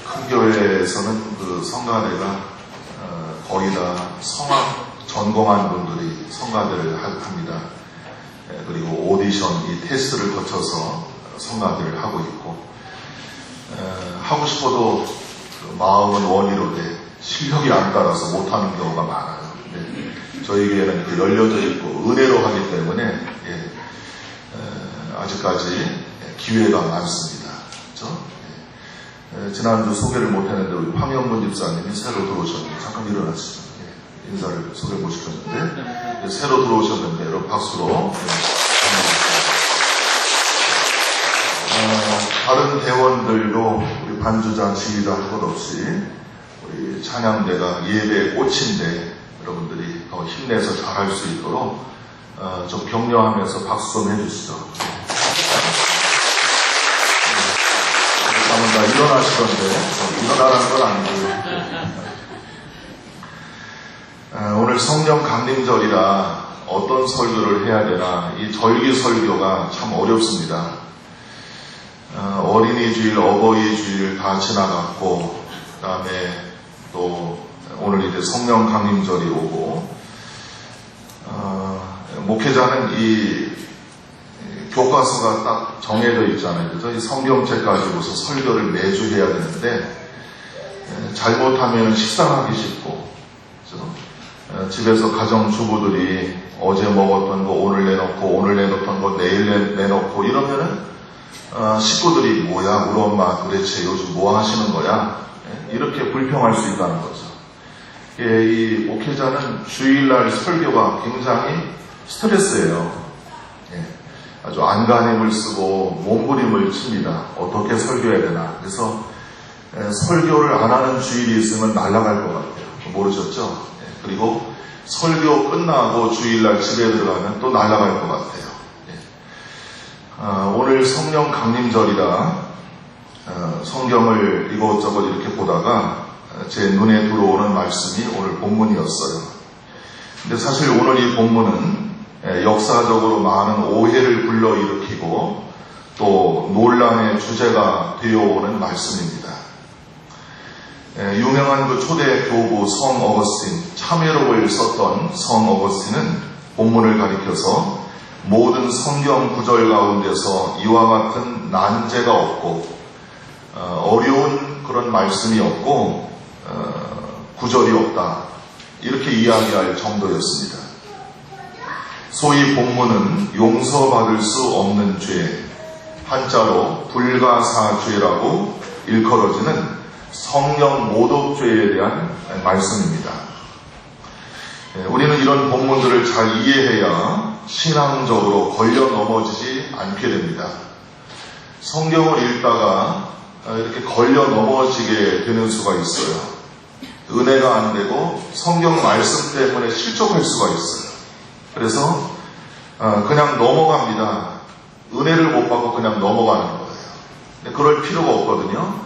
큰 교회에서는 그 성가대가 거의 다 성악 전공한 분들이 성가대를 합니다. 그리고 오디션, 이 테스트를 거쳐서 성가대를 하고 있고, 하고 싶어도 그 마음은 원이로되 실력이 안 따라서 못하는 경우가 많아요. 저희 교회는 이렇게 열려져 있고 은혜로 하기 때문에 아직까지 기회가 많습니다. 그렇죠? 지난주 소개를 못했는데 우리 황영문 집사님이 새로 들어오셨는데 잠깐 일어나시죠. 인사를 소개 못 시켰는데 새로 들어오셨는데 여러분 박수로. 다른 대원들도 우리 반주자 지휘자 할 것 없이 우리 찬양대가 예배의 꽃인데 여러분들이 더 힘내서 잘할 수 있도록 좀 격려하면서 박수 좀 해주시죠. 다 일어나시던데 일어나라는 건 아니고요. 오늘 성령 강림절이라 어떤 설교를 해야 되나, 이 절기 설교가 참 어렵습니다. 어린이 주일, 어버이 주일 다 지나갔고, 그 다음에 또 오늘 이제 성령 강림절이 오고, 목회자는 이 교과서가 딱 정해져 있잖아요. 그죠? 이 성경책 가지고서 설교를 매주 해야 되는데, 잘못하면 식상하기 쉽고, 그죠? 집에서 가정주부들이 어제 먹었던 거 오늘 내놓고, 오늘 내놓던 거 내일 내놓고 이러면은, 식구들이 뭐야, 우리 엄마 도대체 요즘 뭐 하시는 거야? 이렇게 불평할 수 있다는 거죠. 이 목회자는 주일날 설교가 굉장히 스트레스예요. 아주 안간힘을 쓰고 몸부림을 칩니다. 어떻게 설교해야 되나. 그래서 설교를 안 하는 주일이 있으면 날아갈 것 같아요. 모르셨죠? 그리고 설교 끝나고 주일날 집에 들어가면 또 날아갈 것 같아요. 오늘 성령 강림절이라 성경을 이것저것 이렇게 보다가 제 눈에 들어오는 말씀이 오늘 본문이었어요. 근데 사실 오늘 이 본문은 역사적으로 많은 오해를 불러일으키고 또 논란의 주제가 되어오는 말씀입니다. 유명한 그 초대 교부 성 어거스틴, 참회록을 썼던 성 어거스틴은 본문을 가리켜서 모든 성경 구절 가운데서 이와 같은 난제가 없고 어려운 그런 말씀이 없고 구절이 없다, 이렇게 이야기할 정도였습니다. 소위 본문은 용서받을 수 없는 죄, 한자로 불가사죄라고 일컬어지는 성령 모독죄에 대한 말씀입니다. 우리는 이런 본문들을 잘 이해해야 신앙적으로 걸려 넘어지지 않게 됩니다. 성경을 읽다가 이렇게 걸려 넘어지게 되는 수가 있어요. 은혜가 안 되고 성경 말씀 때문에 실족할 수가 있어요. 그래서 그냥 넘어갑니다. 은혜를 못 받고 그냥 넘어가는 거예요. 그럴 필요가 없거든요.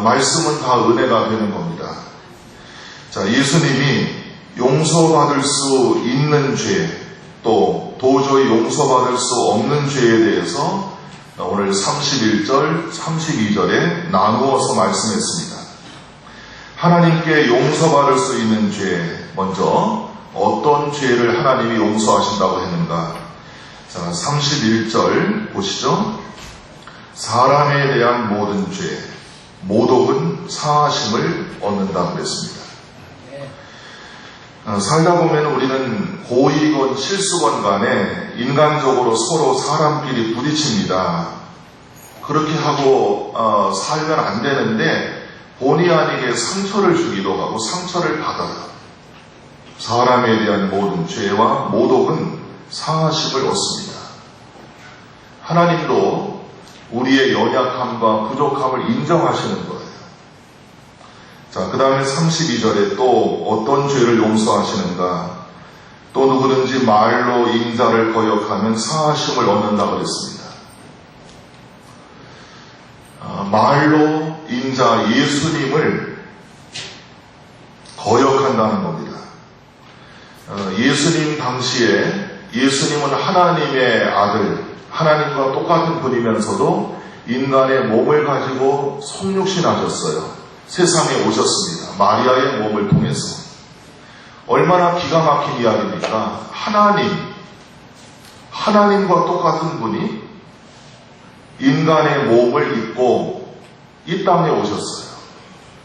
말씀은 다 은혜가 되는 겁니다. 자, 예수님이 용서받을 수 있는 죄, 또 도저히 용서받을 수 없는 죄에 대해서 오늘 31절, 32절에 나누어서 말씀했습니다. 하나님께 용서받을 수 있는 죄, 먼저 어떤 죄를 하나님이 용서하신다고 했는가? 자, 31절 보시죠. 사람에 대한 모든 죄, 모독은 사하심을 얻는다고 그랬습니다. 살다 보면 우리는 고의건 실수건 간에 인간적으로 서로 사람끼리 부딪힙니다. 그렇게 하고 살면 안 되는데 본의 아니게 상처를 주기도 하고 상처를 받아요. 사람에 대한 모든 죄와 모독은 사하심을 얻습니다. 하나님도 우리의 연약함과 부족함을 인정하시는 거예요. 자, 그 다음에 32절에 또 어떤 죄를 용서하시는가? 또 누구든지 말로 인자를 거역하면 사하심을 얻는다고 그랬습니다. 말로 인자 예수님을 거역한다는 겁니다. 예수님 당시에 예수님은 하나님의 아들, 하나님과 똑같은 분이면서도 인간의 몸을 가지고 하나님께로 성육신하셨어요. 세상에 오셨습니다. 마리아의 몸을 통해서. 얼마나 기가 막힌 이야기입니까? 하나님과 똑같은 분이 인간의 몸을 입고 이 땅에 오셨어요.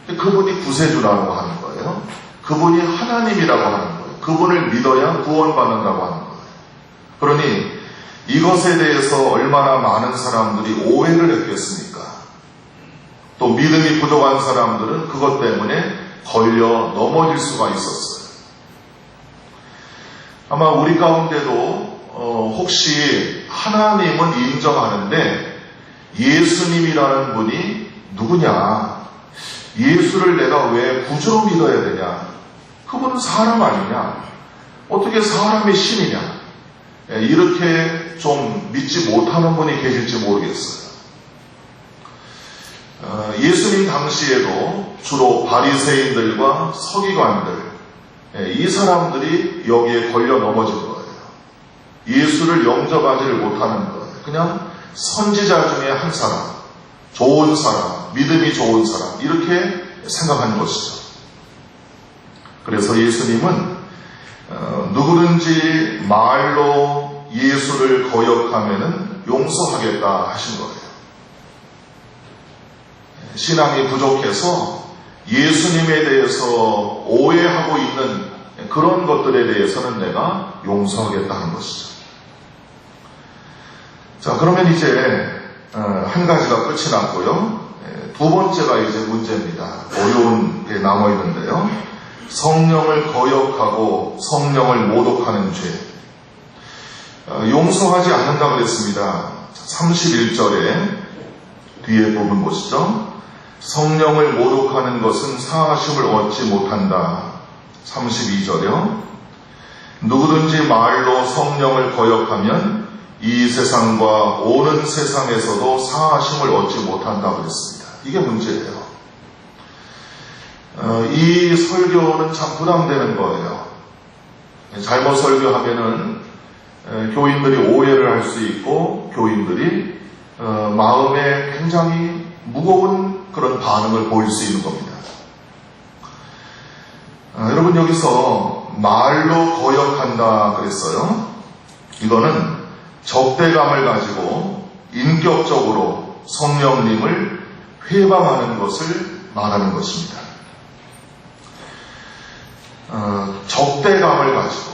그분이 구세주라고 하는 거예요. 그분이 하나님이라고 하는 거예요. 그분을 믿어야 구원받는다고 하는 거예요. 그러니 이것에 대해서 얼마나 많은 사람들이 오해를 했겠습니까? 또 믿음이 부족한 사람들은 그것 때문에 걸려 넘어질 수가 있었어요. 아마 우리 가운데도 혹시 하나님은 인정하는데 예수님이라는 분이 누구냐? 예수를 내가 왜 구주로 믿어야 되냐? 그분은 사람 아니냐? 어떻게 사람의 신이냐? 이렇게 좀 믿지 못하는 분이 계실지 모르겠어요. 예수님 당시에도 주로 바리새인들과 서기관들, 이 사람들이 여기에 걸려 넘어진 거예요. 예수를 영접하지를 못하는 거예요. 그냥 선지자 중에 한 사람, 좋은 사람, 믿음이 좋은 사람, 이렇게 생각하는 것이죠. 그래서 예수님은 누구든지 말로 예수를 거역하면은 용서하겠다 하신 거예요. 신앙이 부족해서 예수님에 대해서 오해하고 있는 그런 것들에 대해서는 내가 용서하겠다는 것이죠. 자, 그러면 이제 한 가지가 끝이 났고요. 두 번째가 이제 문제입니다. 어려운 게 남아 있는데요. 성령을 거역하고 성령을 모독하는 죄. 용서하지 않는다고 그랬습니다. 31절에 뒤에 부분 보시죠. 성령을 모독하는 것은 사하심을 얻지 못한다. 32절이요. 누구든지 말로 성령을 거역하면 이 세상과 오는 세상에서도 사하심을 얻지 못한다고 그랬습니다. 이게 문제예요. 이 설교는 참 부담되는 거예요. 잘못 설교하면은 교인들이 오해를 할 수 있고 교인들이 마음에 굉장히 무거운 그런 반응을 보일 수 있는 겁니다. 여러분 여기서 말로 거역한다 그랬어요. 이거는 적대감을 가지고 인격적으로 성령님을 회방하는 것을 말하는 것입니다. 적대감을 가지고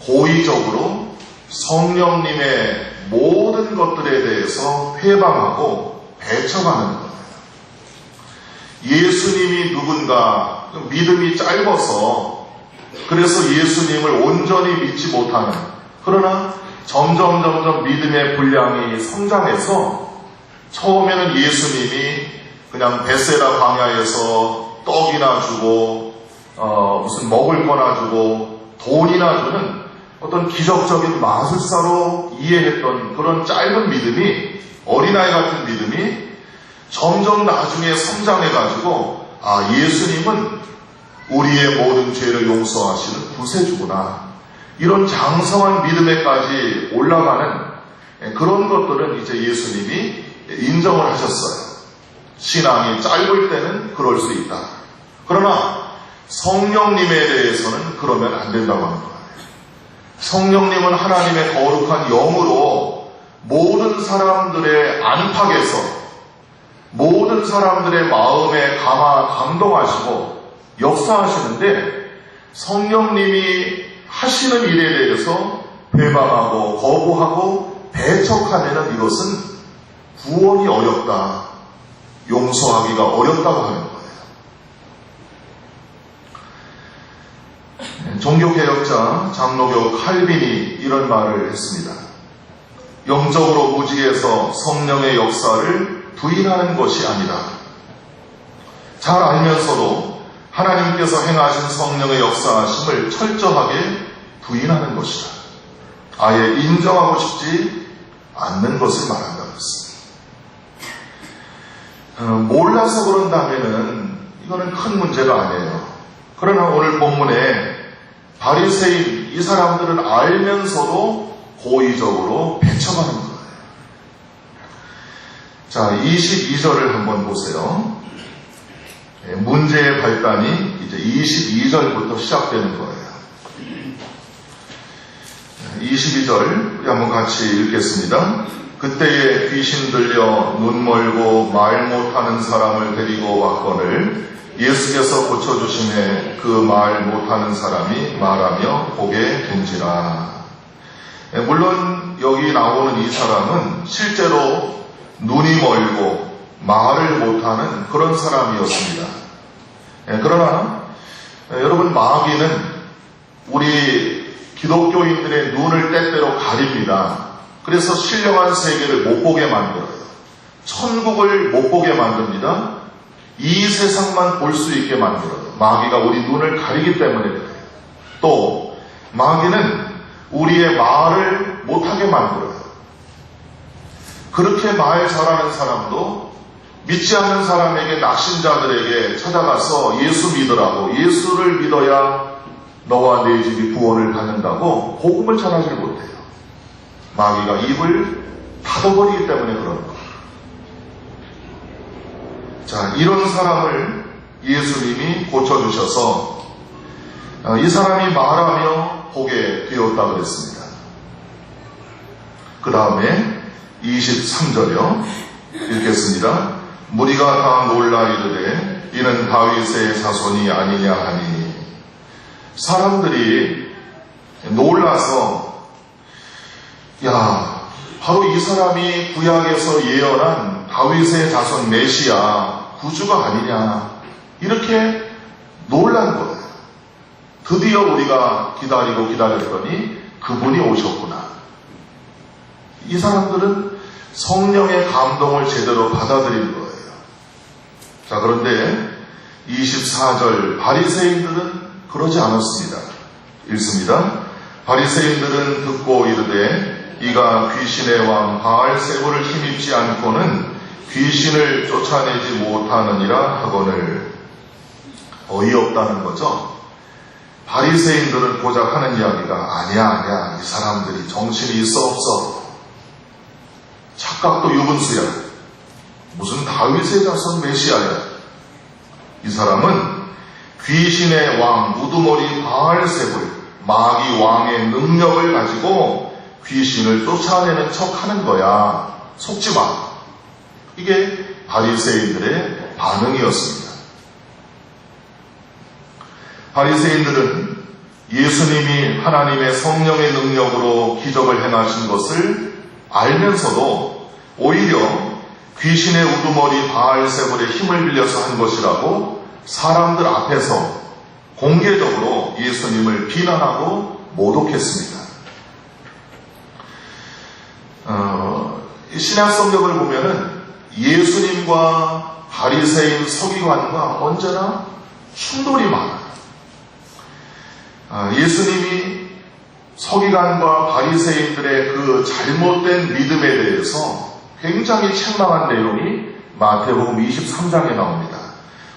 고의적으로 성령님의 모든 것들에 대해서 회방하고 배척하는 거예요. 예수님이 누군가 믿음이 짧아서 그래서 예수님을 온전히 믿지 못하는, 그러나 점점 믿음의 분량이 성장해서 처음에는 예수님이 그냥 베세다 광야에서 떡이나 주고 무슨 먹을 거나 주고 돈이나 주는 어떤 기적적인 마술사로 이해했던 그런 짧은 믿음이, 어린아이 같은 믿음이 점점 나중에 성장해가지고 예수님은 우리의 모든 죄를 용서하시는 구세주구나, 이런 장성한 믿음에까지 올라가는 그런 것들은 이제 예수님이 인정을 하셨어요. 신앙이 짧을 때는 그럴 수 있다. 그러나 성령님에 대해서는 그러면 안 된다고 하는 거예요. 성령님은 하나님의 거룩한 영으로 모든 사람들의 안팎에서 모든 사람들의 마음에 감동하시고 역사하시는데, 성령님이 하시는 일에 대해서 회방하고 거부하고 배척하면 이것은 구원이 어렵다, 용서하기가 어렵다고 하는 거예요. 종교개혁자 장로교 칼빈이 이런 말을 했습니다. 영적으로 무지해서 성령의 역사를 부인하는 것이 아니다. 잘 알면서도 하나님께서 행하신 성령의 역사하심을 철저하게 부인하는 것이다. 아예 인정하고 싶지 않는 것을 말한다고 했습니다. 몰라서 그런다면은 이거는 큰 문제가 아니에요. 그러나 오늘 본문에 바리새인, 이 사람들은 알면서도 고의적으로 배척하는 거예요. 자, 22절을 한번 보세요. 문제의 발단이 이제 22절부터 시작되는 거예요. 22절 우리 한번 같이 읽겠습니다. 그때에 귀신 들려 눈 멀고 말 못하는 사람을 데리고 왔거늘 예수께서 고쳐주심에 그 말 못하는 사람이 말하며 보게 된지라. 물론 여기 나오는 이 사람은 실제로 눈이 멀고 말을 못하는 그런 사람이었습니다. 그러나 여러분, 마귀는 우리 기독교인들의 눈을 때때로 가립니다. 그래서 신령한 세계를 못 보게 만들어요. 천국을 못 보게 만듭니다. 이 세상만 볼 수 있게 만들어요. 마귀가 우리 눈을 가리기 때문에 그래요. 또 마귀는 우리의 말을 못하게 만들어요. 그렇게 말 잘하는 사람도 믿지 않는 사람에게, 낙신자들에게 찾아가서 예수 믿으라고, 예수를 믿어야 너와 내 집이 구원을 받는다고 복음을 전하지 못해요. 마귀가 입을 닫아버리기 때문에 그런 거예요. 자, 이런 사람을 예수님이 고쳐주셔서 이 사람이 말하며 보게 되었다고 그랬습니다. 그 다음에 23절이요. 읽겠습니다. 무리가 다 놀라 이르되 이는 다윗의 자손이 아니냐 하니, 사람들이 놀라서 바로 이 사람이 구약에서 예언한 다윗의 자손 메시아 구주가 아니냐, 이렇게 놀란 거예요. 드디어 우리가 기다렸더니 그분이 오셨구나. 이 사람들은 성령의 감동을 제대로 받아들인 거예요. 자, 그런데 24절 바리새인들은 그러지 않았습니다. 읽습니다. 바리새인들은 듣고 이르되 이가 귀신의 왕 바알세불을 힘입지 않고는 귀신을 쫓아내지 못하느니라 하거늘. 어이없다는 거죠. 바리새인들은 고작 하는 이야기가 아니야, 이 사람들이 정신이 있어 없어, 착각도 유분수야, 무슨 다윗의 자손 메시아야. 이 사람은 귀신의 왕 우두머리 바알세불, 마귀 왕의 능력을 가지고 귀신을 쫓아내는 척 하는 거야, 속지 마. 이게 바리새인들의 반응이었습니다. 바리새인들은 예수님이 하나님의 성령의 능력으로 기적을 행하신 것을 알면서도 오히려 귀신의 우두머리 바알세불의 힘을 빌려서 한 것이라고 사람들 앞에서 공개적으로 예수님을 비난하고 모독했습니다. 신약 성경을 보면은 예수님과 바리새인 서기관과 언제나 충돌이 많아요. 예수님이 서기관과 바리새인들의 그 잘못된 믿음에 대해서 굉장히 책망한 내용이 마태복음 23장에 나옵니다.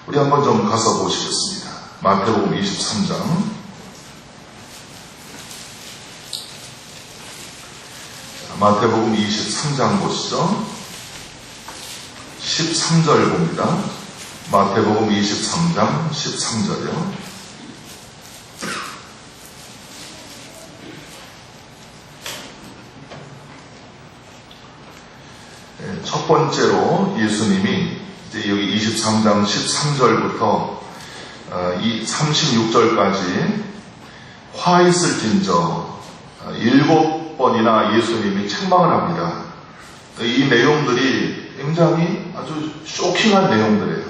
우리 한번 좀 가서 보시겠습니다. 마태복음 23장. 마태복음 23장 보시죠. 13절 봅니다. 마태복음 23장 13절이요. 첫 번째로 예수님이 이제 여기 23장 13절부터 36절까지 화 있을진저 7번이나 예수님이 책망을 합니다. 이 내용들이 굉장히 아주 쇼킹한 내용들이에요.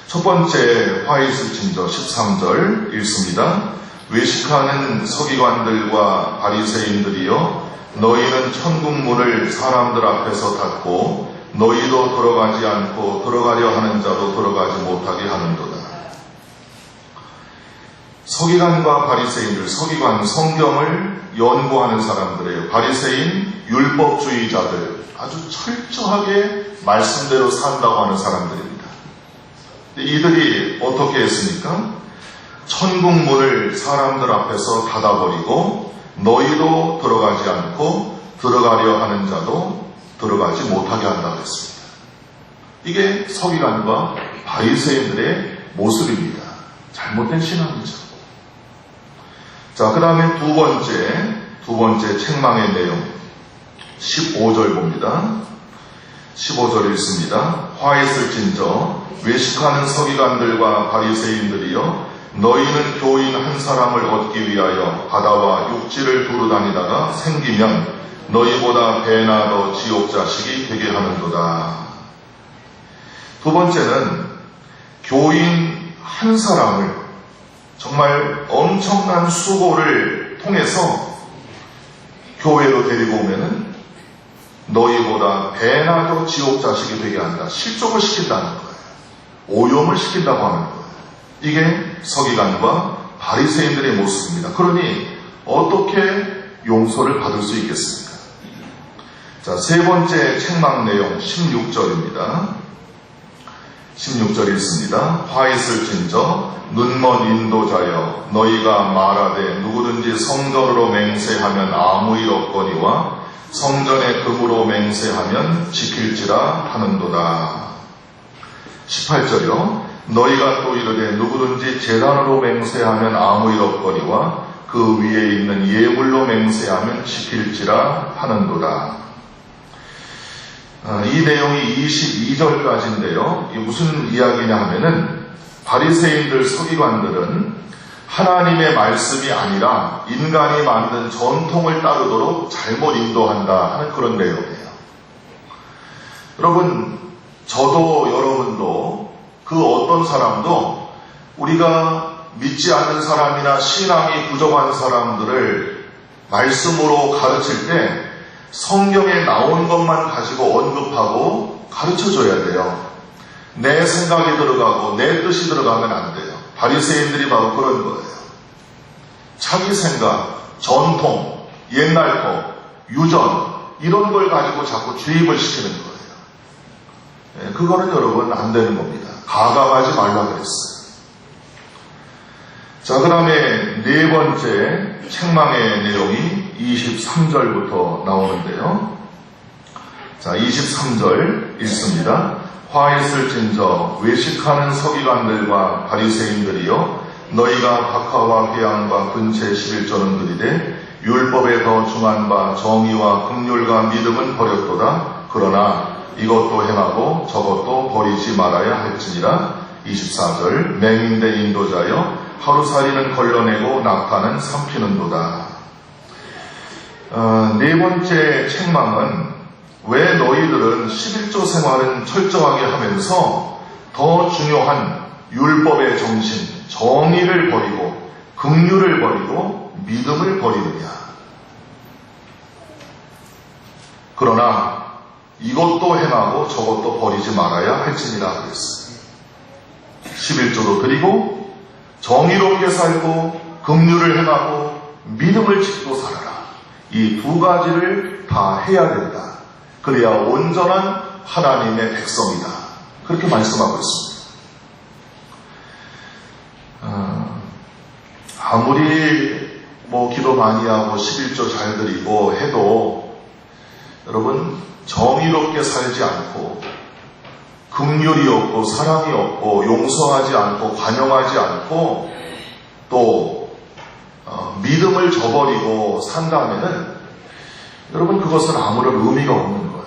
첫 번째 화 있을진저 13절 읽습니다. 외식하는 서기관들과 바리새인들이여, 너희는 천국문을 사람들 앞에서 닫고 너희도 들어가지 않고 들어가려 하는 자도 들어가지 못하게 하는도다. 서기관과 바리새인들, 서기관 성경을 연구하는 사람들이에요. 바리새인 율법주의자들, 아주 철저하게 말씀대로 산다고 하는 사람들입니다. 이들이 어떻게 했습니까? 천국문을 사람들 앞에서 닫아버리고 너희도 들어가지 않고 들어가려 하는 자도 들어가지 못하게 한다고 했습니다. 이게 서기관과 바리새인들의 모습입니다. 잘못된 신앙이죠. 자, 그 다음에 두 번째 책망의 내용 15절 봅니다. 15절 읽습니다. 화 있을진저 외식하는 서기관들과 바리새인들이여, 너희는 교인 한 사람을 얻기 위하여 바다와 육지를 두루 다니다가 생기면 너희보다 배나 더 지옥 자식이 되게 하는도다. 두 번째는 교인 한 사람을 정말 엄청난 수고를 통해서 교회로 데리고 오면은 너희보다 배나 더 지옥 자식이 되게 한다. 실족을 시킨다는 거예요. 오염을 시킨다고 하는 거예요. 이게 서기관과 바리새인들의 모습입니다. 그러니 어떻게 용서를 받을 수 있겠습니까? 자, 세 번째 책망 내용 16절입니다. 16절 읽습니다. 화 있을진저 눈먼 인도자여, 너희가 말하되 누구든지 성전으로 맹세하면 아무 일 없거니와 성전의 금으로 맹세하면 지킬지라 하는도다. 18절이요. 너희가 또 이르되 누구든지 제단으로 맹세하면 아무 일 없거니와 그 위에 있는 예물로 맹세하면 지킬지라 하는도다. 이 내용이 22절까지인데요. 이게 무슨 이야기냐 하면은 바리새인들 서기관들은 하나님의 말씀이 아니라 인간이 만든 전통을 따르도록 잘못 인도한다 하는 그런 내용이에요. 여러분, 저도 여러분도 그 어떤 사람도 우리가 믿지 않는 사람이나 신앙이 부족한 사람들을 말씀으로 가르칠 때 성경에 나온 것만 가지고 언급하고 가르쳐줘야 돼요. 내 생각이 들어가고 내 뜻이 들어가면 안 돼요. 바리새인들이 바로 그런 거예요. 자기 생각, 전통, 옛날 거, 유전 이런 걸 가지고 자꾸 주입을 시키는 거예요. 그거는 여러분 안 되는 겁니다. 가감하지 말라 그랬어요. 자, 그 다음에 네 번째 책망의 내용이 23절부터 나오는데요. 자, 23절 읽습니다. 화 있을진저 외식하는 서기관들과 바리새인들이여, 너희가 박하와 회양과 근체 11조는 그리되 율법에 더 중한 바 정의와 긍휼과 믿음은 버렸도다. 그러나 이것도 행하고 저것도 버리지 말아야 할지니라. 24절 맹인대 인도자여, 하루살이는 걸러내고 낙타는 삼키는도다. 네 번째 책망은 왜 너희들은 11조 생활은 철저하게 하면서 더 중요한 율법의 정신, 정의를 버리고 긍휼을 버리고 믿음을 버리느냐. 그러나 이것도 행하고 저것도 버리지 말아야 할지니라 그랬어요. 11조도 드리고 정의롭게 살고 긍휼을 행하고 믿음을 지키고 살아라. 이 두 가지를 다 해야 된다. 그래야 온전한 하나님의 백성이다. 그렇게 말씀하고 있습니다. 아무리 기도 많이 하고 11조 잘 드리고 해도 여러분 정의롭게 살지 않고 긍휼이 없고 사랑이 없고 용서하지 않고 관용하지 않고 또 믿음을 저버리고 산다면은 여러분 그것은 아무런 의미가 없는 거예요.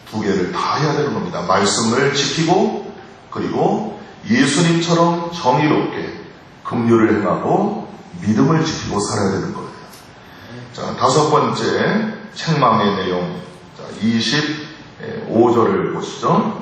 두 개를 다 해야 되는 겁니다. 말씀을 지키고 그리고 예수님처럼 정의롭게 긍휼을 행하고 믿음을 지키고 살아야 되는 거예요. 자, 다섯 번째 책망의 내용 25절을 보시죠.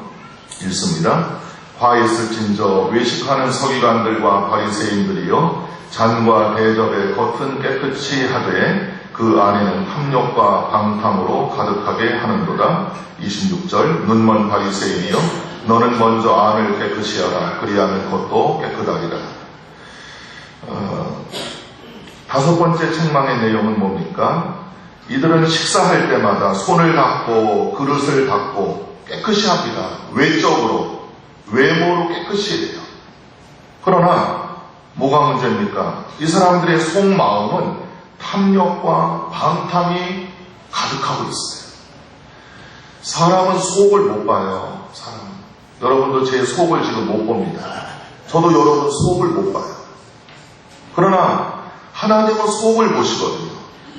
읽습니다. 화 있을진저 외식하는 서기관들과 바리새인들이여, 잔과 대접의 겉은 깨끗이 하되 그 안에는 탐욕과 방탕으로 가득하게 하는도다. 26절 눈먼 바리새인이여, 너는 먼저 안을 깨끗이 하라. 그리하면 겉도 깨끗하리라. 다섯 번째 책망의 내용은 뭡니까? 이들은 식사할 때마다 손을 닦고 그릇을 닦고 깨끗이 합니다. 외적으로, 외모로 깨끗이 해요. 그러나 뭐가 문제입니까? 이 사람들의 속마음은 탐욕과 방탕이 가득하고 있어요. 사람은 속을 못 봐요. 사람은. 여러분도 제 속을 지금 못 봅니다. 저도 여러분 속을 못 봐요. 그러나 하나님은 속을 보시거든요.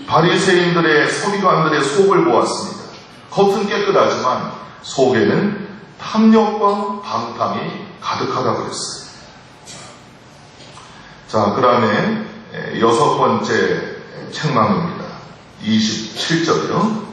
바리새인들의 서기관들의 속을 보았습니다. 겉은 깨끗하지만 속에는 탐욕과 방탕이 가득하다고 그랬어요. 자, 그 다음에 6번째 책망입니다. 27절이요.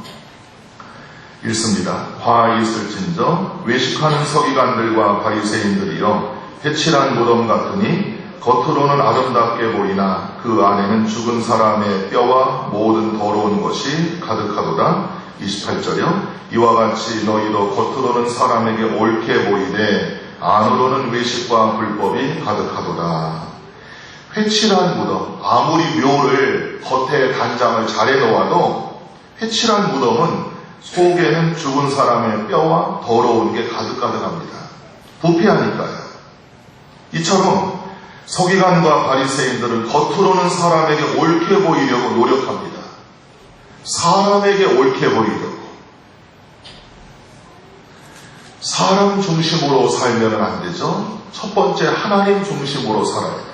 읽습니다. 화 있을진저 외식하는 서기관들과 바리새인들이여 회칠한 무덤 같으니 겉으로는 아름답게 보이나 그 안에는 죽은 사람의 뼈와 모든 더러운 것이 가득하도다. 28절이요. 이와 같이 너희도 겉으로는 사람에게 옳게 보이되 안으로는 외식과 불법이 가득하도다. 회칠한 무덤, 아무리 묘를 겉에 단장을 잘 해놓아도 회칠한 무덤은 속에는 죽은 사람의 뼈와 더러운 게 가득가득합니다. 부패하니까요. 이처럼 서기관과 바리새인들은 겉으로는 사람에게 옳게 보이려고 노력합니다. 사람에게 옳게 보이려고. 사람 중심으로 살면 안 되죠. 첫 번째 하나님 중심으로 살아야 돼요.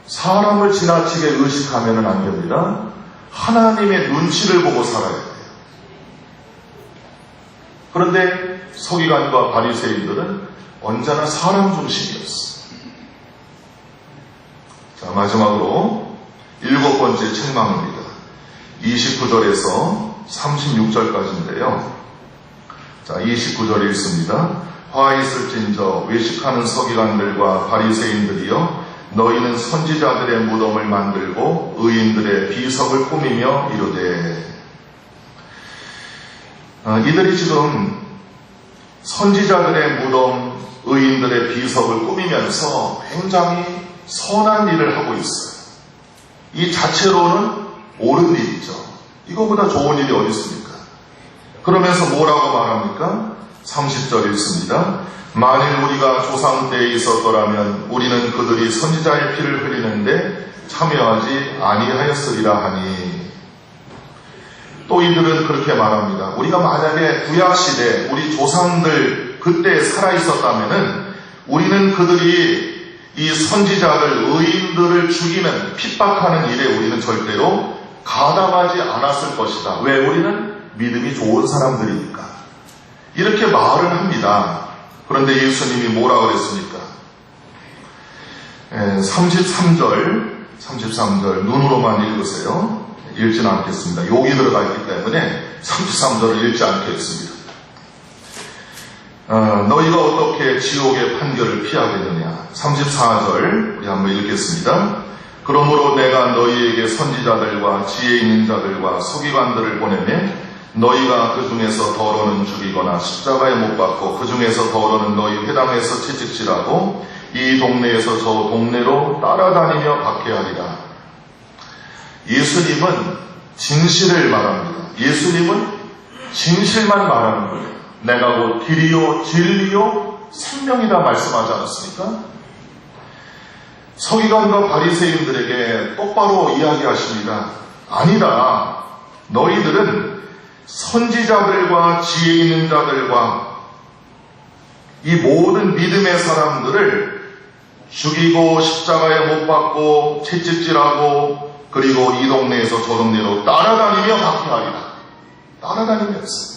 사람을 지나치게 의식하면 안 됩니다. 하나님의 눈치를 보고 살아야 돼요. 그런데 서기관과 바리새인들은 언제나 사람 중심이었어요. 자, 마지막으로 7번째 책망입니다. 29절에서 36절까지인데요. 자, 29절 읽습니다. 화 있을진저 외식하는 서기관들과 바리새인들이여 너희는 선지자들의 무덤을 만들고 의인들의 비석을 꾸미며 이르되. 이들이 지금 선지자들의 무덤, 의인들의 비석을 꾸미면서 굉장히 선한 일을 하고 있어요. 이 자체로는 옳은 일이죠. 이거보다 좋은 일이 어디 있습니까? 그러면서 뭐라고 말합니까? 30절 읽습니다. 만일 우리가 조상 때에 있었더라면 우리는 그들이 선지자의 피를 흘리는데 참여하지 아니하였으리라 하니. 또 이들은 그렇게 말합니다. 우리가 만약에 구약시대 우리 조상들 그때 살아있었다면 우리는 그들이 이 선지자들, 의인들을 죽이는, 핍박하는 일에 우리는 절대로 가담하지 않았을 것이다. 왜? 우리는 믿음이 좋은 사람들이니까. 이렇게 말을 합니다. 그런데 예수님이 뭐라 그랬습니까? 33절 눈으로만 읽으세요. 읽지는 않겠습니다. 욕이 들어가 있기 때문에 33절을 읽지 않겠습니다. 너희가 어떻게 지옥의 판결을 피하겠느냐. 34절 우리 한번 읽겠습니다. 그러므로 내가 너희에게 선지자들과 지혜 있는 자들과 서기관들을 보내매 너희가 그 중에서 더러는 죽이거나 십자가에 못 박고 그 중에서 더러는 너희 회당에서 채찍질하고 이 동네에서 저 동네로 따라다니며 박해하리라. 예수님은 진실을 말합니다. 예수님은 진실만 말하는 거예요. 내가 곧 길이요 진리요 생명이라 말씀하지 않았습니까? 서기관과 바리새인들에게 똑바로 이야기하십니다. 아니다. 너희들은 선지자들과 지혜 있는 자들과 이 모든 믿음의 사람들을 죽이고 십자가에 못 박고 채찍질하고 그리고 이 동네에서 저 동네로 따라다니며 박해하리라. 따라다니면서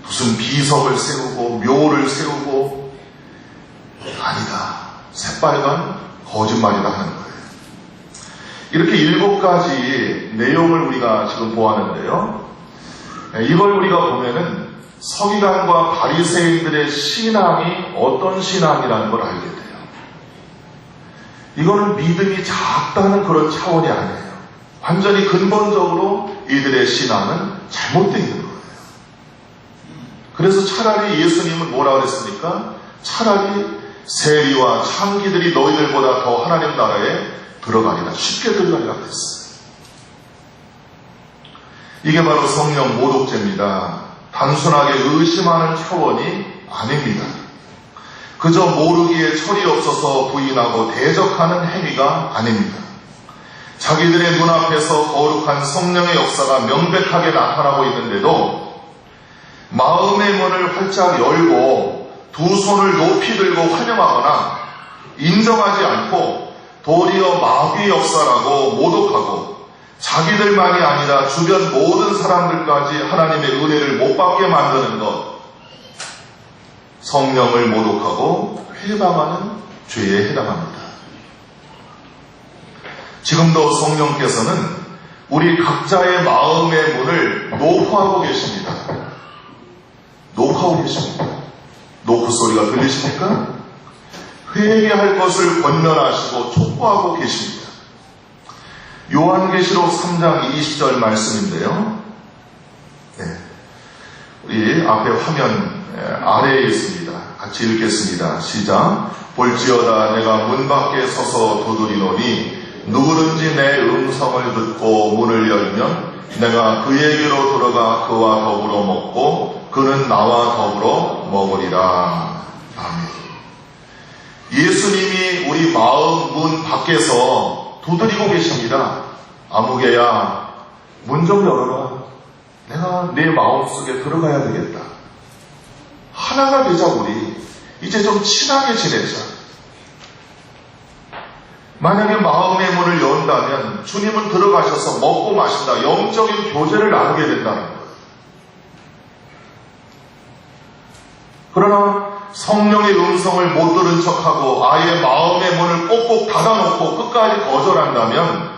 무슨 비석을 세우고 묘를 세우고 아니다. 새빨간 거짓말이다 하는 거예요. 이렇게 7가지 내용을 우리가 지금 보았는데요. 이걸 우리가 보면은 서기관과 바리새인들의 신앙이 어떤 신앙이라는 걸 알게 돼요. 이거는 믿음이 작다는 그런 차원이 아니에요. 완전히 근본적으로 이들의 신앙은 잘못되어 있는 거예요. 그래서 차라리 예수님은 뭐라 그랬습니까? 차라리 세리와 창기들이 너희들보다 더 하나님 나라에 들어가리라. 쉽게 들어가리라 그랬어요. 이게 바로 성령 모독죄입니다. 단순하게 의심하는 차원이 아닙니다. 그저 모르기에 철이 없어서 부인하고 대적하는 행위가 아닙니다. 자기들의 눈앞에서 거룩한 성령의 역사가 명백하게 나타나고 있는데도 마음의 문을 활짝 열고 두 손을 높이 들고 환영하거나 인정하지 않고 도리어 마귀의 역사라고 모독하고 자기들만이 아니라 주변 모든 사람들까지 하나님의 은혜를 못 받게 만드는 것, 성령을 모독하고 회방하는 죄에 해당합니다. 지금도 성령께서는 우리 각자의 마음의 문을 노크하고 계십니다. 노크하고 계십니다. 노크 소리가 들리십니까? 회개할 것을 권면하시고 촉구하고 계십니다. 요한계시록 3장 20절 말씀인데요. 네. 우리 앞에 화면 아래에 있습니다. 같이 읽겠습니다. 시작. 볼지어다 내가 문 밖에 서서 두드리노니 누구든지 내 음성을 듣고 문을 열면 내가 그에게로 들어가 그와 더불어 먹고 그는 나와 더불어 먹으리라. 아멘. 예수님이 우리 마음 문 밖에서 두드리고 계십니다. 아무개야, 문 좀 열어라. 내가 내 마음속에 들어가야 되겠다. 하나가 되자 우리. 이제 좀 친하게 지내자. 만약에 마음의 문을 연다면 주님은 들어가셔서 먹고 마신다. 영적인 교제를 나누게 된다는 거예요. 그러나 성령의 음성을 못 들은 척하고 아예 마음의 문을 꼭꼭 닫아놓고 끝까지 거절한다면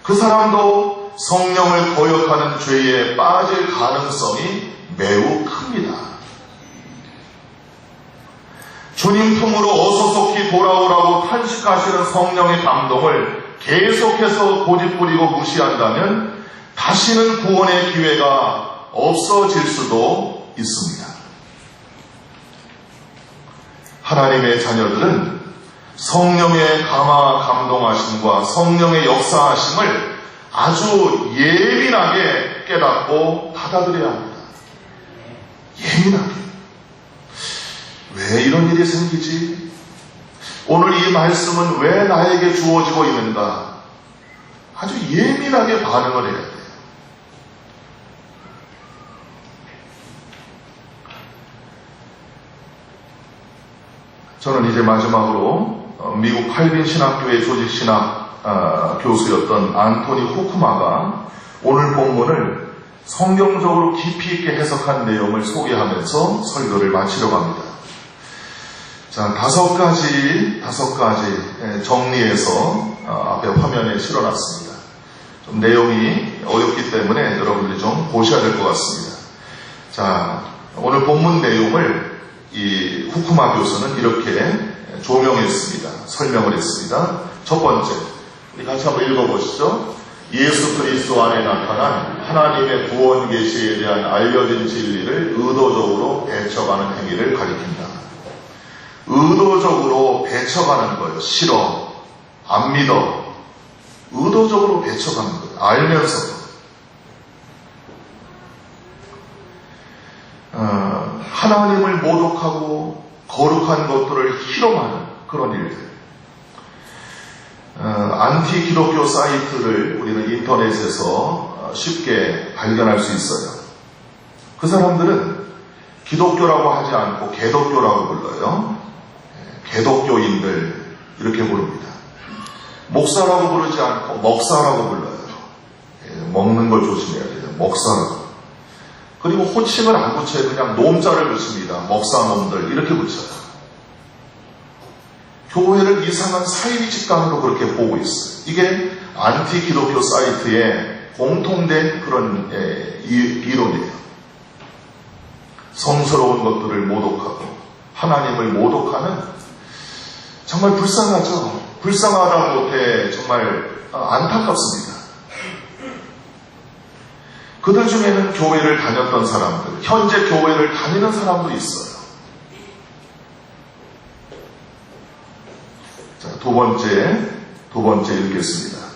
그 사람도 성령을 거역하는 죄에 빠질 가능성이 매우 큽니다. 주님 품으로 어서 속히 돌아오라고 탄식하시는 성령의 감동을 계속해서 고집부리고 무시한다면 다시는 구원의 기회가 없어질 수도 있습니다. 하나님의 자녀들은 성령의 감화 감동하심과 성령의 역사하심을 아주 예민하게 깨닫고 받아들여야 합니다. 예민하게. 왜 이런 일이 생기지? 오늘 이 말씀은 왜 나에게 주어지고 있는가? 아주 예민하게 반응을 해야 돼요. 저는 이제 마지막으로 미국 칼빈 신학교의 조직 신학 교수였던 안토니 후쿠마가 오늘 본문을 성경적으로 깊이 있게 해석한 내용을 소개하면서 설교를 마치려고 합니다. 자, 다섯 가지 정리해서 앞에 화면에 실어놨습니다. 좀 내용이 어렵기 때문에 여러분들이 좀 보셔야 될 것 같습니다. 자, 오늘 본문 내용을 이 후쿠마 교수는 이렇게 조명했습니다. 설명을 했습니다. 첫 번째, 우리 같이 한번 읽어보시죠. 예수 그리스도 안에 나타난 하나님의 구원 계시에 대한 알려진 진리를 의도적으로 배척하는 행위를 가리킨다. 의도적으로 배척하는 거예요. 싫어, 안 믿어. 의도적으로 배척하는 거예요. 알면서도. 하나님을 모독하고 거룩한 것들을 희롱하는 그런 일들. 안티 기독교 사이트를 우리는 인터넷에서 쉽게 발견할 수 있어요. 그 사람들은 기독교라고 하지 않고 개독교라고 불러요. 개독교인들 이렇게 부릅니다. 목사라고 부르지 않고 먹사라고 불러요. 먹는 걸 조심해야 돼요. 먹사라고. 그리고 호칭을 안 붙여요. 그냥 놈자를 붙입니다. 먹사놈들 이렇게 붙여요. 교회를 이상한 사이비 집단으로 그렇게 보고 있어요. 이게 안티 기독교 사이트의 공통된 그런 이론이에요. 성스러운 것들을 모독하고 하나님을 모독하는 정말 불쌍하죠. 불쌍하다 못해 정말 안타깝습니다. 그들 중에는 교회를 다녔던 사람들, 현재 교회를 다니는 사람도 있어요. 자, 두 번째 읽겠습니다.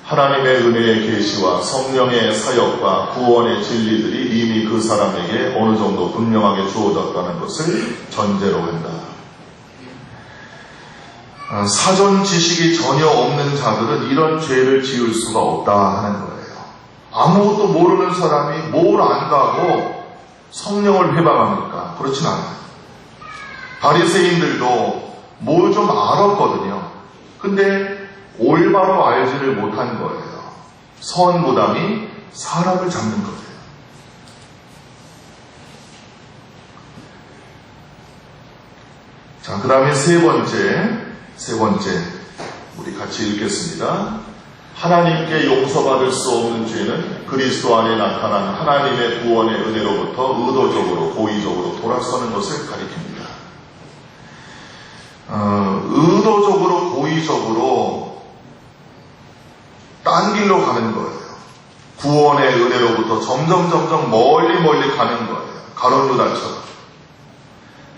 하나님의 은혜의 계시와 성령의 사역과 구원의 진리들이 이미 그 사람에게 어느 정도 분명하게 주어졌다는 것을 전제로 한다. 사전 지식이 전혀 없는 자들은 이런 죄를 지을 수가 없다 하는 거예요. 아무것도 모르는 사람이 뭘 안다고 성령을 회방합니까? 그렇진 않아요. 바리새인들도 뭘 좀 알았거든요. 근데 올바로 알지를 못한 거예요. 선무담이 사람을 잡는 거예요. 자, 그 다음에 세 번째 우리 같이 읽겠습니다. 하나님께 용서받을 수 없는 죄는 그리스도 안에 나타난 하나님의 구원의 은혜로부터 의도적으로 고의적으로 돌아서는 것을 가리킵니다. 의도적으로 고의적으로 딴 길로 가는 거예요. 구원의 은혜로부터 점점 멀리 가는 거예요. 가룟 유다처럼.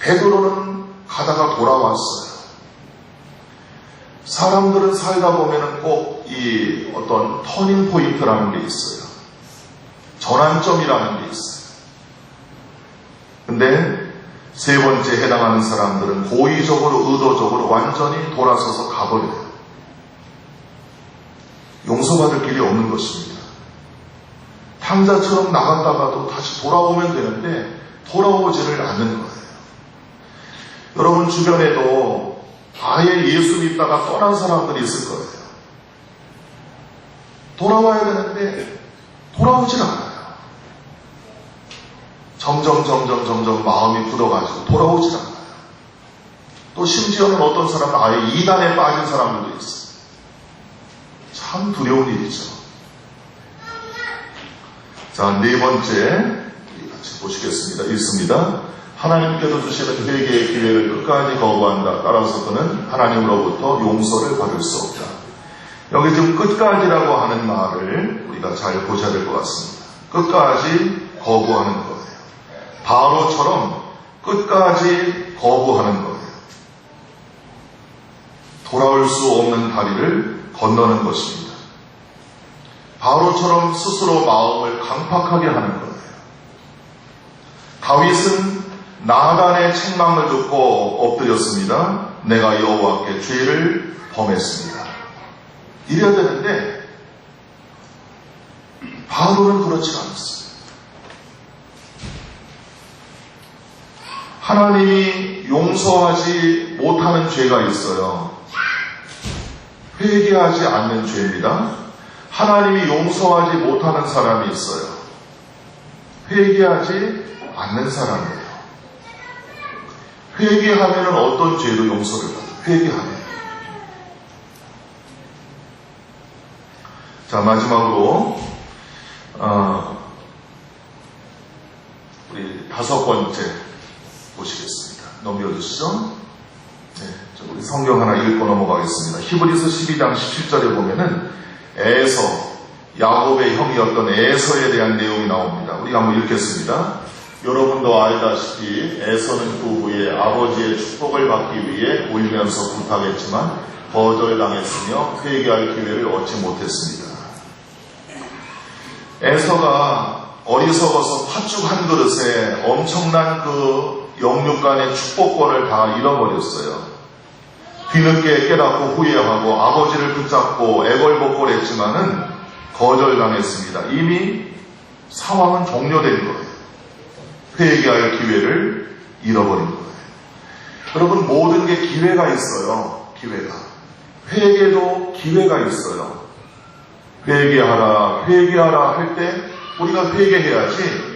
베드로는 가다가 돌아왔어요. 사람들은 살다 보면은 꼭 이 어떤 터닝 포인트라는 게 있어요. 전환점이라는 게 있어요. 근데 세 번째 해당하는 사람들은 고의적으로 의도적으로 완전히 돌아서서 가버려요. 용서받을 길이 없는 것입니다. 탕자처럼 나갔다가도 다시 돌아오면 되는데 돌아오지를 않는 거예요. 여러분 주변에도 아예 예수 믿다가 떠난 사람들이 있을 거예요. 돌아와야 되는데 돌아오질 않아요. 점점 마음이 굳어가지고 돌아오질 않아요. 또 심지어는 어떤 사람은 아예 이단에 빠진 사람들도 있어요. 참 두려운 일이죠. 자, 네 번째 우리 같이 보시겠습니다. 읽습니다. 하나님께서 주시는 회개의 기회를 끝까지 거부한다. 따라서 그는 하나님으로부터 용서를 받을 수 없다. 여기 지금 끝까지라고 하는 말을 우리가 잘 보셔야 될 것 같습니다. 끝까지 거부하는 거예요. 바로처럼 끝까지 거부하는 거예요. 돌아올 수 없는 다리를 건너는 것입니다. 바로처럼 스스로 마음을 강팍하게 하는 거예요. 다윗은 나단의 책망을 듣고 엎드렸습니다. 내가 여호와께 죄를 범했습니다. 이래야 되는데 바로는 그렇지 않았어요. 하나님이 용서하지 못하는 죄가 있어요. 회개하지 않는 죄입니다. 하나님이 용서하지 못하는 사람이 있어요. 회개하지 않는 사람이에요. 회개하면 어떤 죄도 용서를 받아요. 회개하면. 자, 마지막으로 우리 다섯 번째 보시겠습니다. 넘겨주시죠. 네, 우리 성경 하나 읽고 넘어가겠습니다. 히브리서 12장 17절에 보면은 에서, 야곱의 형이었던 에서에 대한 내용이 나옵니다. 우리가 한번 읽겠습니다. 여러분도 알다시피 에서는 그 후에 아버지의 축복을 받기 위해 울면서 부탁했지만 거절당했으며 회개할 기회를 얻지 못했습니다. 에서가 어리석어서 팥죽 한 그릇에 엄청난 그 영육간의 축복권을 다 잃어버렸어요. 뒤늦게 깨닫고 후회하고 아버지를 붙잡고 애걸복걸했지만은 거절당했습니다. 이미 상황은 종료된 거예요. 회개할 기회를 잃어버린 거예요. 여러분, 모든 게 기회가 있어요. 기회가. 회개도 기회가 있어요. 회개하라 할 때 우리가 회개해야지,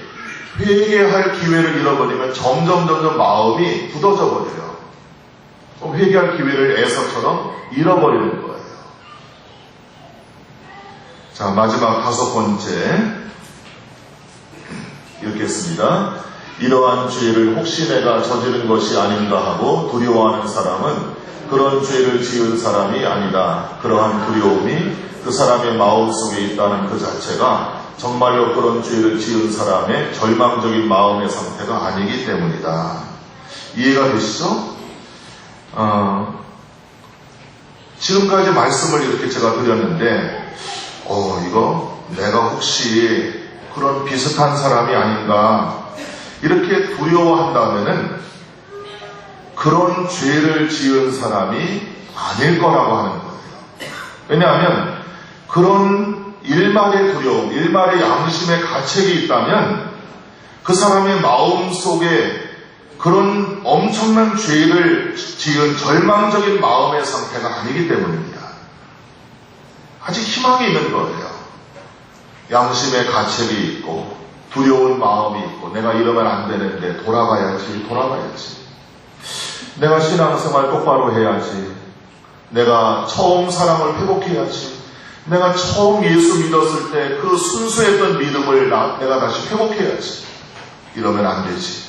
회개할 기회를 잃어버리면 점점 마음이 굳어져 버려요. 회개할 기회를 에서처럼 잃어버리는 거예요. 자, 마지막 다섯 번째 읽겠습니다. 이러한 죄를 혹시 내가 저지른 것이 아닌가 하고 두려워하는 사람은 그런 죄를 지은 사람이 아니다. 그러한 두려움이 그 사람의 마음속에 있다는 그 자체가 정말로 그런 죄를 지은 사람의 절망적인 마음의 상태가 아니기 때문이다. 이해가 되시죠? 지금까지 말씀을 이렇게 제가 드렸는데 이거 내가 혹시 그런 비슷한 사람이 아닌가 이렇게 두려워한다면은 그런 죄를 지은 사람이 아닐 거라고 하는 거예요. 왜냐하면 그런 일말의 두려움, 일말의 양심의 가책이 있다면 그 사람의 마음 속에 그런 엄청난 죄를 지은 절망적인 마음의 상태가 아니기 때문입니다. 아직 희망이 있는 거예요. 양심의 가책이 있고 두려운 마음이 있고 내가 이러면 안 되는데 돌아가야지. 내가 신앙생활 똑바로 해야지. 내가 처음 사랑을 회복해야지. 내가 처음 예수 믿었을 때 그 순수했던 믿음을 내가 다시 회복해야지. 이러면 안 되지.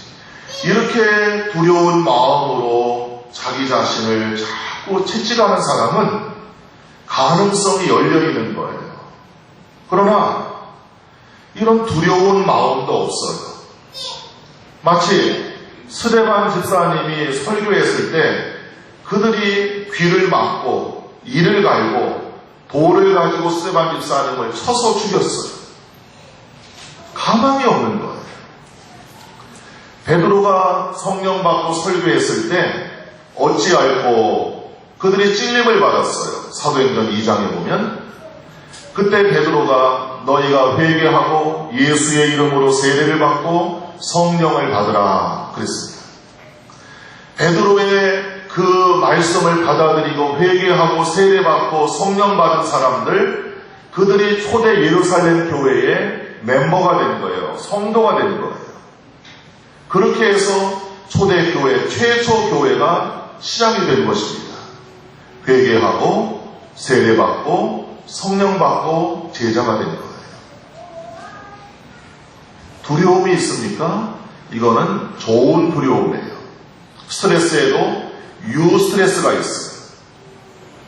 이렇게 두려운 마음으로 자기 자신을 자꾸 채찍하는 사람은 가능성이 열려 있는 거예요. 그러나 이런 두려운 마음도 없어요. 마치 스데반 집사님이 설교했을 때 그들이 귀를 막고 이를 갈고 돌을 가지고 스데반 집사님을 쳐서 죽였어요. 가망이 없는 거예요. 베드로가 성령 받고 설교했을 때 어찌할꼬 그들이 찔림을 받았어요. 사도행전 2장에 보면 그때 베드로가 너희가 회개하고 예수의 이름으로 세례를 받고 성령을 받으라 그랬습니다. 베드로의 그 말씀을 받아들이고 회개하고 세례받고 성령 받은 사람들, 그들이 초대 예루살렘 교회의 멤버가 된 거예요. 성도가 된 거예요. 그렇게 해서 초대 교회, 최초 교회가 시작이 된 것입니다. 회개하고 세례받고 성령 받고 제자가 된 거예요. 두려움이 있습니까? 이거는 좋은 두려움이에요. 스트레스에도 유스트레스가 있어요.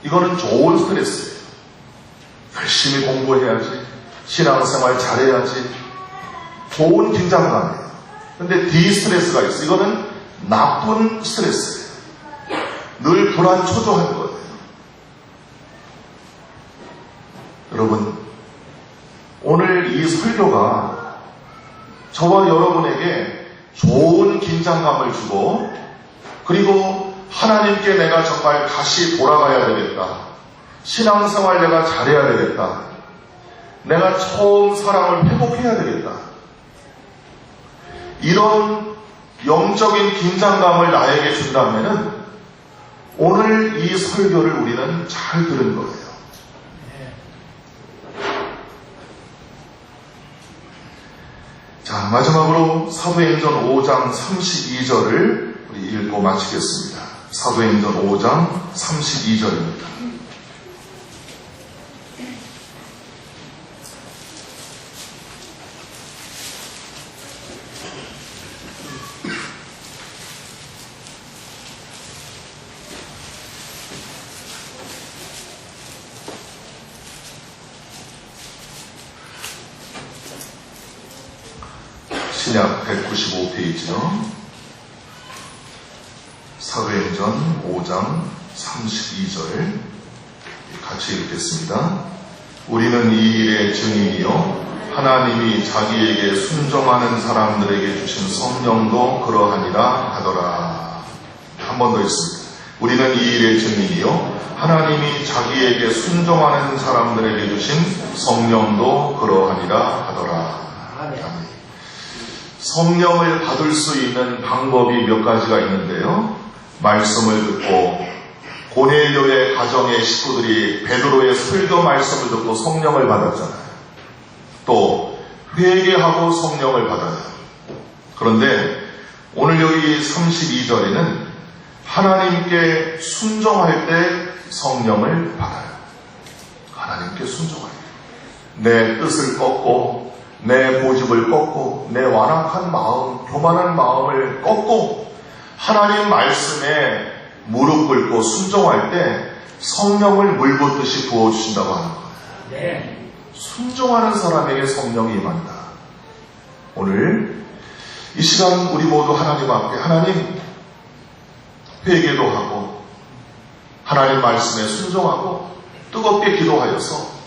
이거는 좋은 스트레스예요. 열심히 공부해야지, 신앙생활 잘해야지, 좋은 긴장감이에요. 근데 디스트레스가 있어요. 이거는 나쁜 스트레스예요. 늘 불안초조한 거예요. 여러분, 오늘 이 설교가 저와 여러분에게 좋은 긴장감을 주고, 그리고 하나님께 내가 정말 다시 돌아가야 되겠다. 신앙생활 내가 잘해야 되겠다. 내가 처음 사랑을 회복해야 되겠다. 이런 영적인 긴장감을 나에게 준다면은 오늘 이 설교를 우리는 잘 들은 거예요. 자, 마지막으로 사도행전 5장 32절을 우리 읽고 마치겠습니다. 사도행전 5장 32절입니다. 신약 195페이지요. 사도행전 5장 32절 같이 읽겠습니다. 우리는 이 일의 증인이요 하나님이 자기에게 순종하는 사람들에게 주신 성령도 그러하니라 하더라. 한 번 더 있습니다. 우리는 이 일의 증인이요 하나님이 자기에게 순종하는 사람들에게 주신 성령도 그러하니라 하더라. 아멘. 성령을 받을 수 있는 방법이 몇 가지가 있는데요. 말씀을 듣고 고넬료의 가정의 식구들이 베드로의 설교 말씀을 듣고 성령을 받았잖아요. 또 회개하고 성령을 받아요. 그런데 오늘 여기 32절에는 하나님께 순종할 때 성령을 받아요. 하나님께 순종할 때 내 뜻을 꺾고 내 고집을 꺾고 내 완악한 마음, 교만한 마음을 꺾고 하나님 말씀에 무릎 꿇고 순종할 때 성령을 물붓듯이 부어주신다고 하는 거예요. 네. 순종하는 사람에게 성령이 임한다. 오늘 이 시간 우리 모두 하나님 앞에 하나님 회개도 하고 하나님 말씀에 순종하고 뜨겁게 기도하여서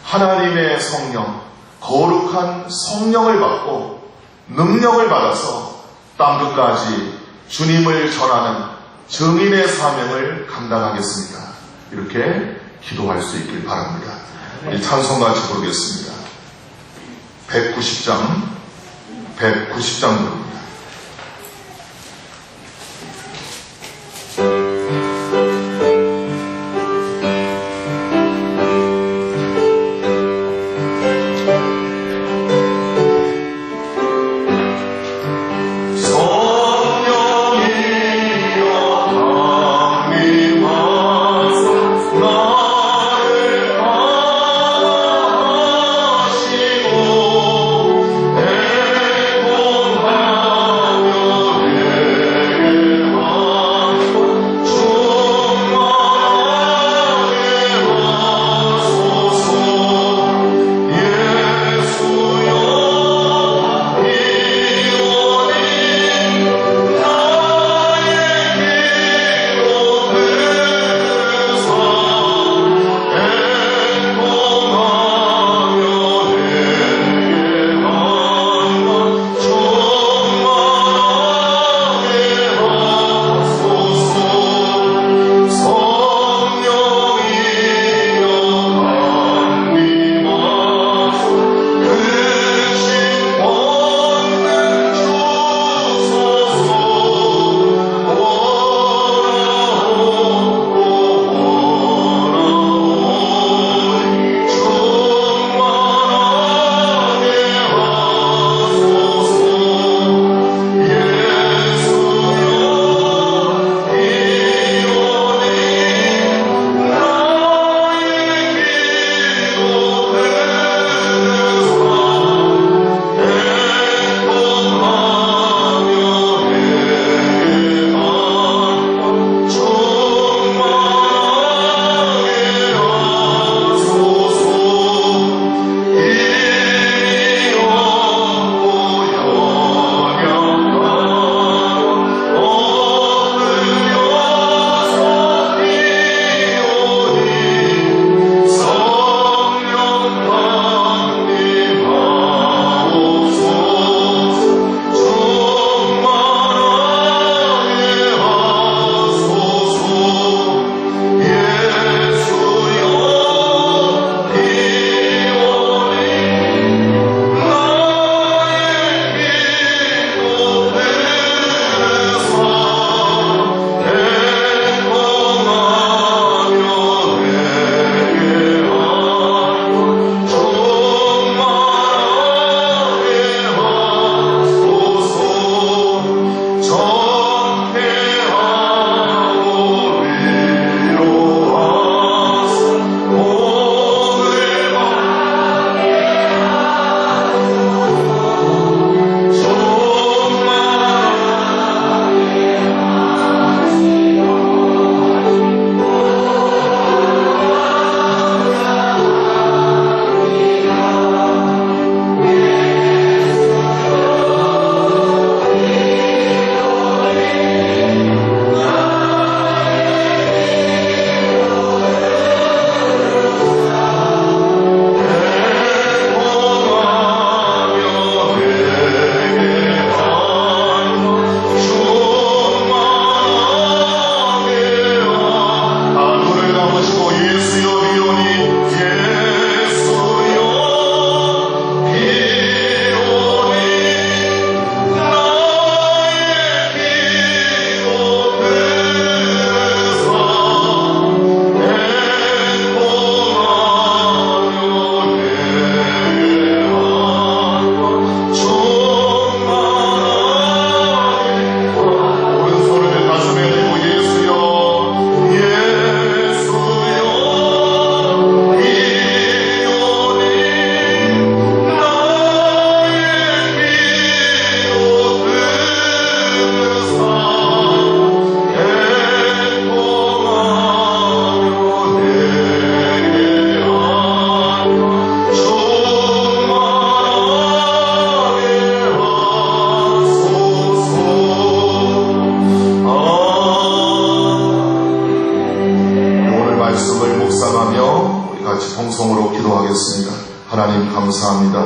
하나님의 성령, 거룩한 성령을 받고 능력을 받아서 땅끝까지 주님을 전하는 증인의 사명을 감당하겠습니다. 이렇게 기도할 수 있길 바랍니다. 우리 찬송 같이 부르겠습니다. 190장 부릅니다. 하나님 감사합니다.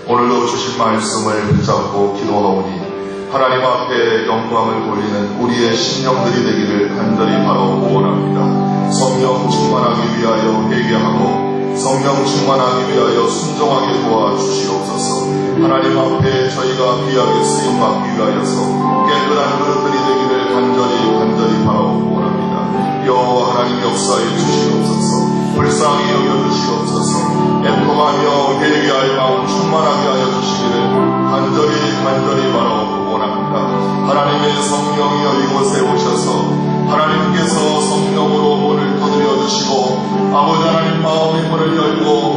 오늘도 주신 말씀을 붙잡고 기도하오니 하나님 앞에 영광을 돌리는 우리의 심령들이 되기를 간절히 바라고 원합니다. 성령 충만하기 위하여 회개하고 성령 충만하기 위하여 순종하게 도와주시옵소서. 하나님 앞에 저희가 귀하게 쓰임받기 위하여서 깨끗한 그릇들이 되기를 간절히 바라옵고 원합니다. 여호와 하나님 역사해 주시옵소서. 불쌍히 여겨주시옵소서. 애통하며 회개할 마음 충만하게 하여 주시기를 간절히 바라옵고 원합니다. 하나님의 성령이여 이곳에 오셔서 하나님께서 성령으로 문을 두드려 주시고 아버지 하나님 마음의 문을 열고